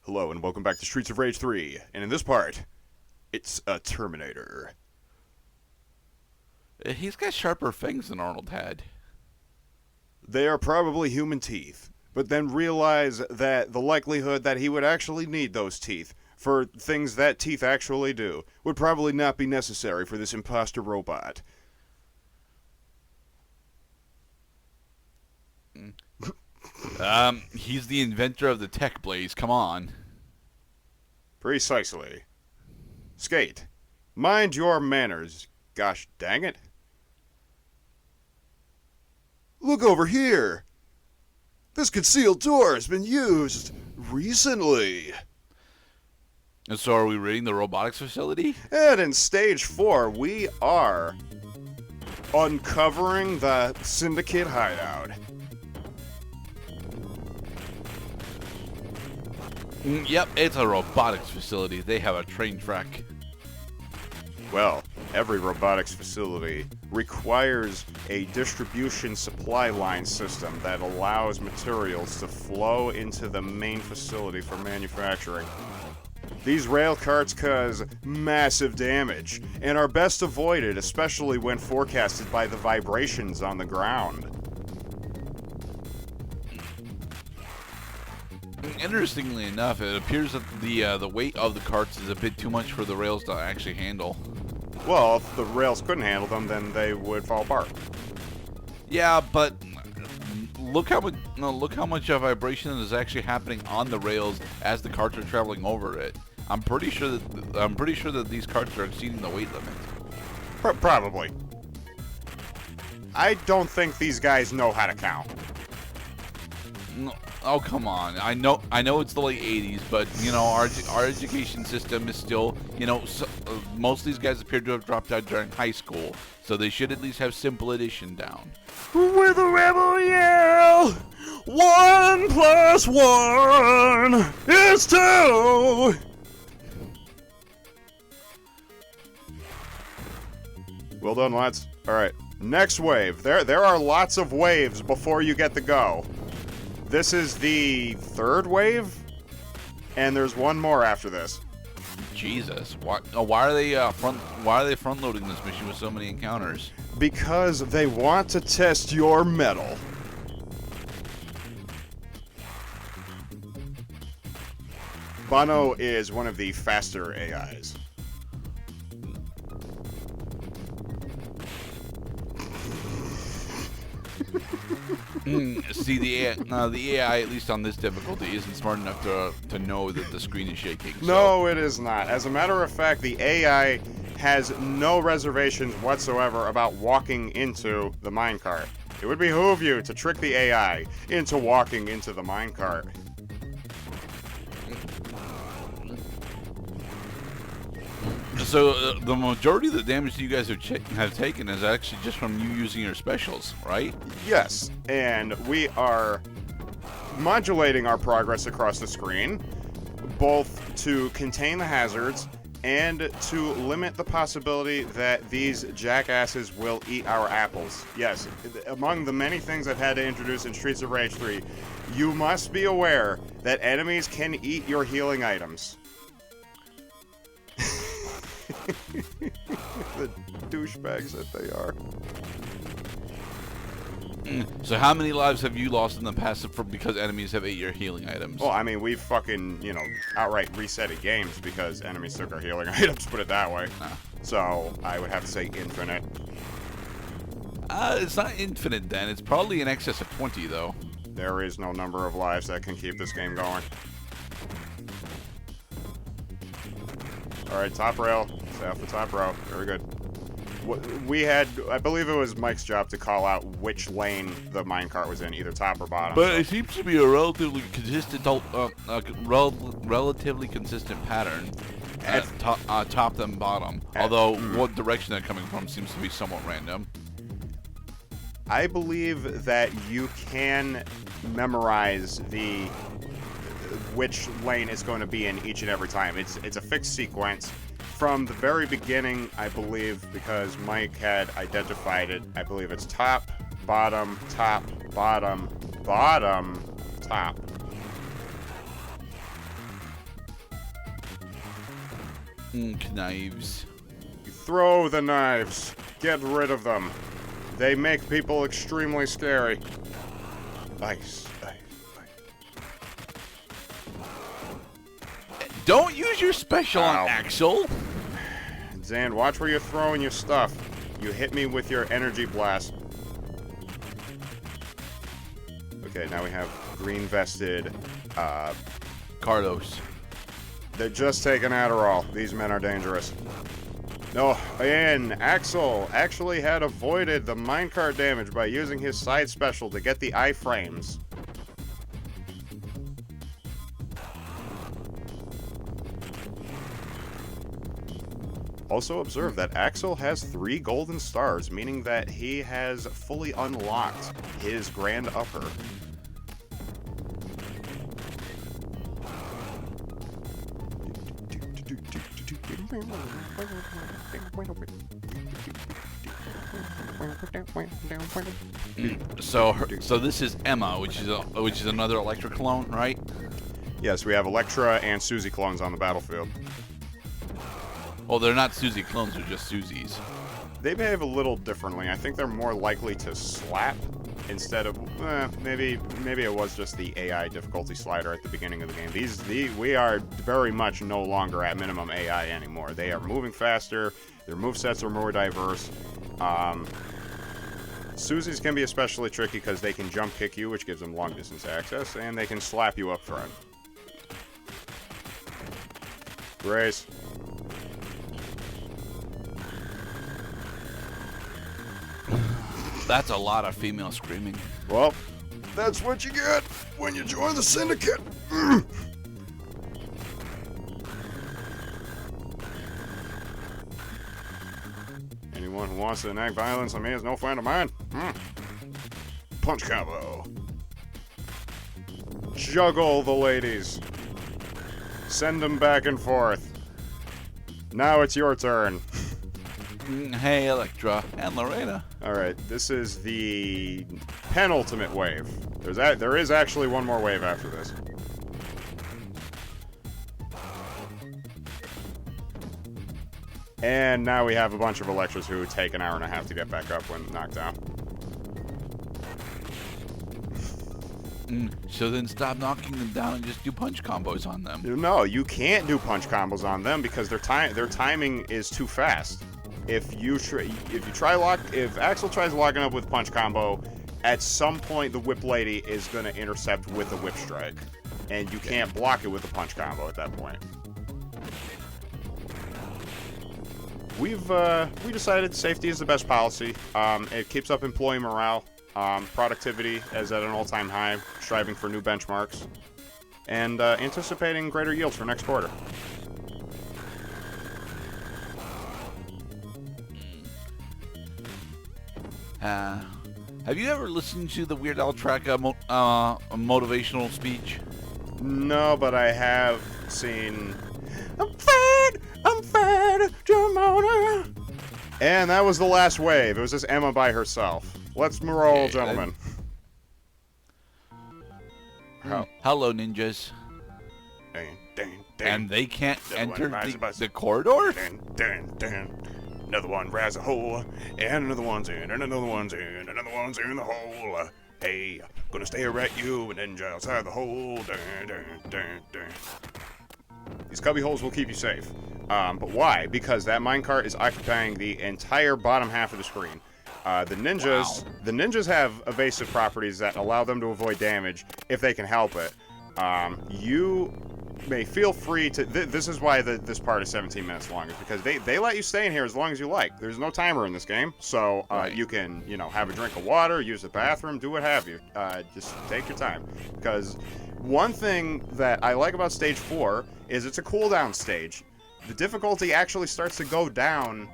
Hello and welcome back to Streets of Rage 3, and in this part, it's a Terminator. He's got sharper fangs than Arnold had. They are probably human teeth, but then realize that the likelihood that he would actually need those teeth for things that teeth actually do would probably not be necessary for this imposter robot. He's the inventor of the tech blaze. Come on. Precisely. Skate, mind your manners, gosh dang it. Look over here! This concealed door has been used recently. And so are we raiding the robotics facility? And in stage 4, we are uncovering the syndicate hideout. Yep, it's a robotics facility. They have a train track. Well, every robotics facility requires a distribution supply line system that allows materials to flow into the main facility for manufacturing. These rail carts cause massive damage and are best avoided, especially when forecasted by the vibrations on the ground. Interestingly enough, it appears that the weight of the carts is a bit too much for the rails to actually handle. Well, if the rails couldn't handle them, then they would fall apart. Yeah, but look how much vibration is actually happening on the rails as the carts are traveling over it. I'm pretty sure that these carts are exceeding the weight limit. Probably. I don't think these guys know how to count. No, oh come on! I know it's the late '80s, but our education system is still most of these guys appear to have dropped out during high school, so they should at least have simple addition down. With a rebel yell, 1 + 1 is 2. Well done, lads. All right, next wave. There are lots of waves before you get the go. This is the 3rd wave, and there's one more after this. Jesus, why are they front loading this mission with so many encounters? Because they want to test your mettle. Bono is one of the faster AIs. See, the AI, at least on this difficulty, isn't smart enough to know that the screen is shaking. So. No, it is not. As a matter of fact, the AI has no reservations whatsoever about walking into the minecart. It would behoove you to trick the AI into walking into the minecart. So the majority of the damage that you guys have taken is actually just from you using your specials, right? Yes, and we are modulating our progress across the screen, both to contain the hazards and to limit the possibility that these jackasses will eat our apples. Yes, among the many things I've had to introduce in Streets of Rage 3, you must be aware that enemies can eat your healing items. The douchebags that they are. So how many lives have you lost in the past because enemies have ate your healing items? Well, I mean, we've fucking, outright resetted games because enemies took our healing items, put it that way. So, I would have to say infinite. It's not infinite then. It's probably in excess of 20, though. There is no number of lives that can keep this game going. Alright, top rail. Stay off the top row. Very good. We had, I believe it was Mike's job to call out which lane the minecart was in, either top or bottom. But it seems to be a relatively consistent, relatively consistent pattern at top than bottom. Although what direction they're coming from seems to be somewhat random. I believe that you can memorize which lane it's going to be in each and every time. It's a fixed sequence. From the very beginning, I believe, because Mike had identified it, I believe it's top, bottom, top, bottom, bottom, top. Knives. Throw the knives. Get rid of them. They make people extremely scary. Ice. Don't use your special Ow. on Axel. Zan, watch where you're throwing your stuff. You hit me with your energy blast. Okay, now we have green-vested. Carlos. They're just taking Adderall. These men are dangerous. No, and Axel actually had avoided the minecart damage by using his side special to get the iframes. Also observe that Axel has 3 golden stars, meaning that he has fully unlocked his grand upper. So this is Emma, which is another Electra clone, right? Yes, we have Electra and Susie clones on the battlefield. Well, they're not Susie clones; they're just Susies. They behave a little differently. I think they're more likely to slap instead of maybe it was just the AI difficulty slider at the beginning of the game. We are very much no longer at minimum AI anymore. They are moving faster. Their movesets are more diverse. Susies can be especially tricky because they can jump kick you, which gives them long distance access, and they can slap you up front. Grace. That's a lot of female screaming. Well, that's what you get when you join the syndicate. Anyone who wants to enact violence on me is no friend of mine. Punch combo. Juggle the ladies. Send them back and forth. Now it's your turn. Hey, Electra and Lorena. All right, this is the penultimate wave. There is actually one more wave after this. And now we have a bunch of Electras who take an hour and a half to get back up when knocked down. So then stop knocking them down and just do punch combos on them. No, you can't do punch combos on them because their timing is too fast. If Axel tries locking up with punch combo, at some point the whip lady is going to intercept with a whip strike, and you can't block it with a punch combo at that point. We decided safety is the best policy. It keeps up employee morale, productivity is at an all-time high, striving for new benchmarks, and anticipating greater yields for next quarter. Have you ever listened to the Weird Al track motivational speech? No, but I have seen I'm fed, Jamona. And that was the last wave. It was just Emma by herself. Let's roll, gentlemen. Hello, ninjas. And they can't enter the corridor? Another one rise a hole, and another one's in, and another one's in, and another one's in the hole. Hey, gonna stare at you, and ninja outside the hole. These cubby holes will keep you safe. But why? Because that minecart is occupying the entire bottom half of the screen. The ninjas have evasive properties that allow them to avoid damage if they can help it. You may feel free to. This is why this part is 17 minutes long, is because they let you stay in here as long as you like. There's no timer in this game, so you can have a drink of water, use the bathroom, do what have you. Just take your time, because one thing that I like about stage 4 is it's a cooldown stage. The difficulty actually starts to go down,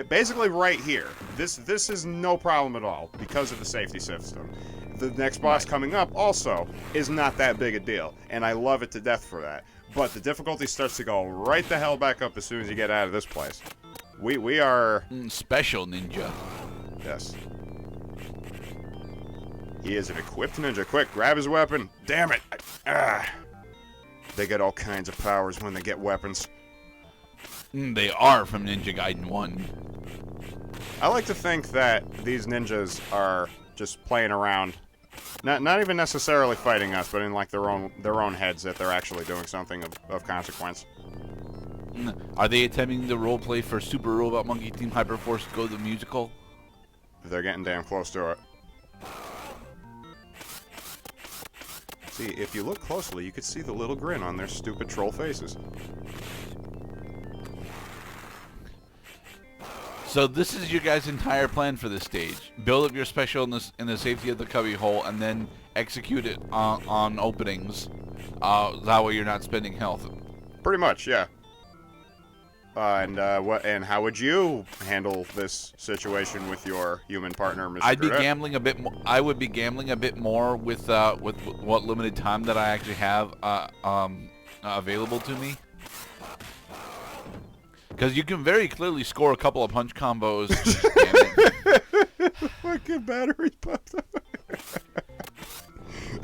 basically right here. This is no problem at all because of the safety system. The next boss coming up also is not that big a deal, and I love it to death for that. But the difficulty starts to go right the hell back up as soon as you get out of this place. We are... Special ninja. Yes. He is an equipped ninja. Quick, grab his weapon. Damn it! They get all kinds of powers when they get weapons. They are from Ninja Gaiden 1. I like to think that these ninjas are just playing around. Not even necessarily fighting us, but in like their own heads that they're actually doing something of consequence. Are they attempting the roleplay for Super Robot Monkey Team Hyperforce Go the Musical? They're getting damn close to it. See, if you look closely, you could see the little grin on their stupid troll faces. So this is your guys' entire plan for this stage. Build up your special in the safety of the cubby hole, and then execute it on openings. That way you're not spending health. Pretty much, yeah. And how would you handle this situation with your human partner, Mr. I'd be Gurdett? gambling a bit more. I would be gambling a bit more with what limited time that I actually have available to me. Because you can very clearly score a couple of punch combos. Fucking battery popped up.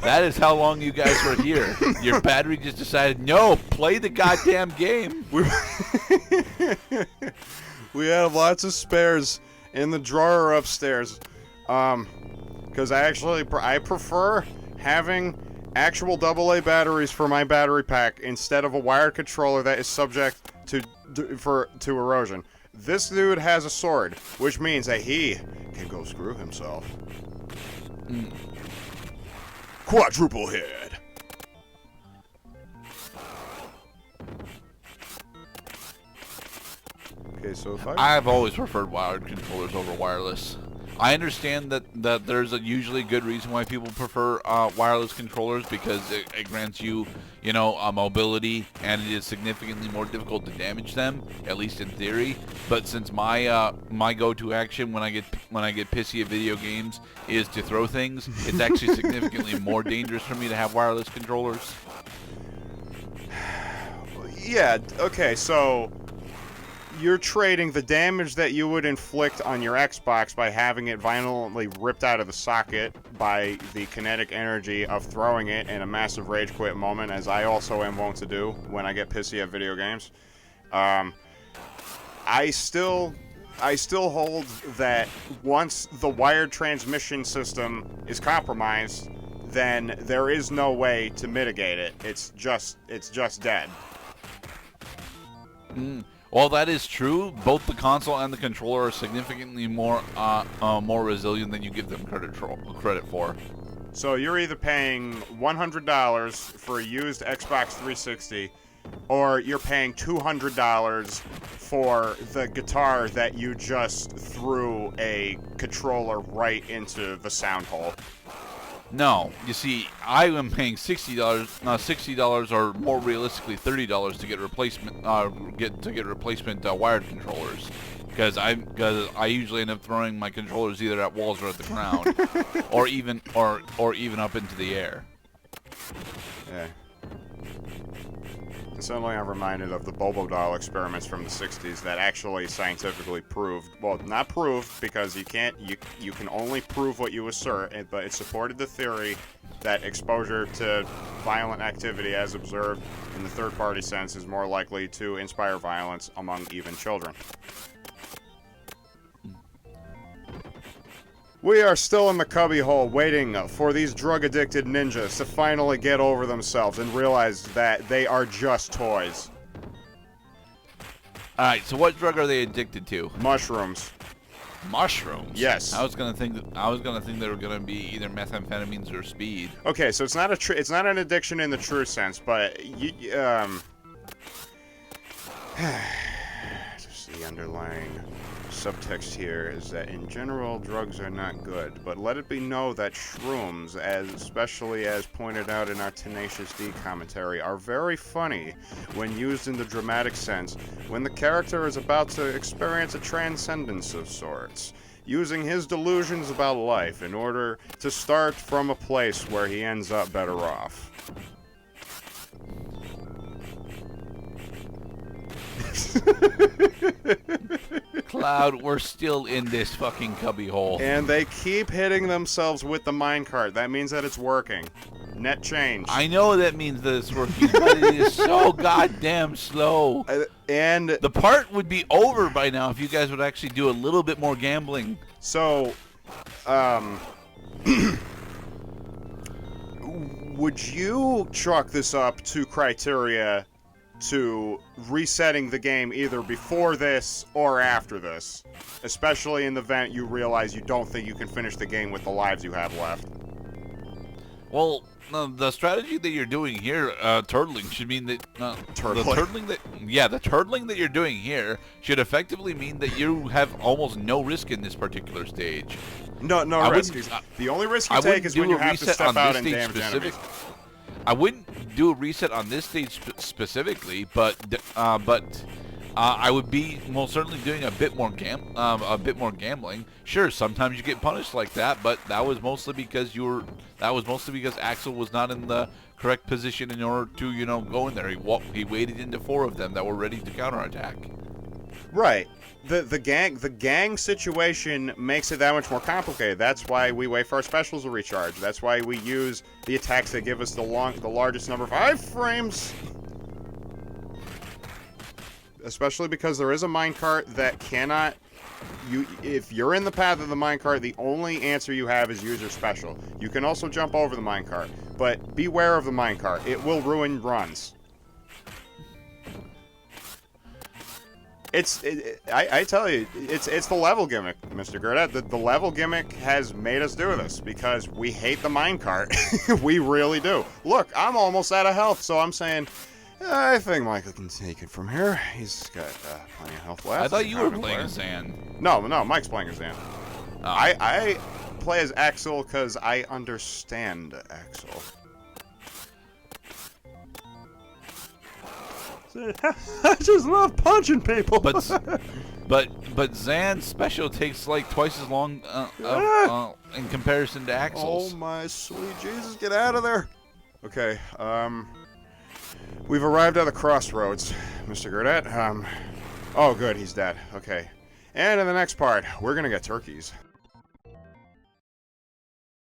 That is how long you guys were here. Your battery just decided, no, play the goddamn game. We have lots of spares in the drawer upstairs. Because I prefer having actual AA batteries for my battery pack instead of a wired controller that is subject to erosion. This dude has a sword, which means that he can go screw himself. Quadruple head. Okay, so if I've always preferred wired controllers over wireless. I understand that there's a usually good reason why people prefer wireless controllers, because it grants you, a mobility, and it is significantly more difficult to damage them, at least in theory. But since my my go-to action when I get pissy at video games is to throw things, it's actually significantly more dangerous for me to have wireless controllers. yeah, okay, so you're trading the damage that you would inflict on your Xbox by having it violently ripped out of the socket by the kinetic energy of throwing it in a massive rage quit moment, as I also am wont to do when I get pissy at video games. I still hold that once the wired transmission system is compromised, then there is no way to mitigate it. It's just dead. While that is true, both the console and the controller are significantly more resilient than you give them credit for. So you're either paying $100 for a used Xbox 360, or you're paying $200 for the guitar that you just threw a controller right into the sound hole. No, you see, I am paying $60 or more realistically $30 to get replacement wired controllers, because I usually end up throwing my controllers either at walls or at the ground, or even up into the air. Yeah. Suddenly I'm reminded of the Bobo doll experiments from the 60s that actually scientifically proved, well, not proved, because you can only prove what you assert, but it supported the theory that exposure to violent activity as observed in the third-party sense is more likely to inspire violence among even children. We are still in the cubbyhole waiting for these drug-addicted ninjas to finally get over themselves and realize that they are just toys. Alright, so what drug are they addicted to? Mushrooms. Mushrooms? Yes. I was gonna think they were gonna be either methamphetamines or speed. Okay, so it's not an addiction in the true sense, but just the underlying subtext here is that in general drugs are not good, but let it be known that shrooms, especially as pointed out in our Tenacious D commentary, are very funny when used in the dramatic sense, when the character is about to experience a transcendence of sorts, using his delusions about life in order to start from a place where he ends up better off. Cloud, we're still in this fucking cubbyhole. And they keep hitting themselves with the minecart. That means that it's working. Net change. I know that means that it's working, but it is so goddamn slow. And the part would be over by now if you guys would actually do a little bit more gambling. so, would you chalk this up to criteria to resetting the game either before this or after this? Especially in the event you realize you don't think you can finish the game with the lives you have left. Well, the strategy that you're doing here, turtling, should mean that Turtling. the turtling that you're doing here should effectively mean that you have almost no risk in this particular stage. No risk. The only risk you take is when you have to step out and damage enemies. I wouldn't do a reset on this stage specifically, but I would be most certainly doing a bit more gambling. Sure, sometimes you get punished like that, but that was mostly because Axel was not in the correct position in order to go in there. He waited into 4 of them that were ready to counterattack. Right. The gang situation makes it that much more complicated. That's why we wait for our specials to recharge. That's why we use the attacks that give us the largest number of iframes. Especially because there is a minecart that cannot... If you're in the path of the minecart, the only answer you have is use your special. You can also jump over the minecart, but beware of the minecart. It will ruin runs. I tell you, it's the level gimmick, Mr. Gerda. The level gimmick has made us do this because we hate the minecart. We really do. Look, I'm almost out of health, so I'm saying, I think Michael can take it from here. He's got plenty of health left. I thought you were playing as Zan. No, Mike's playing as Zan. Oh. I play as Axel because I understand Axel. I just love punching people. But Zan's special takes like twice as long in comparison to Axel's. Oh my sweet Jesus, get out of there. Okay, we've arrived at the crossroads, Mr. Gerdet. Oh good, he's dead. Okay. And in the next part, we're gonna get turkeys.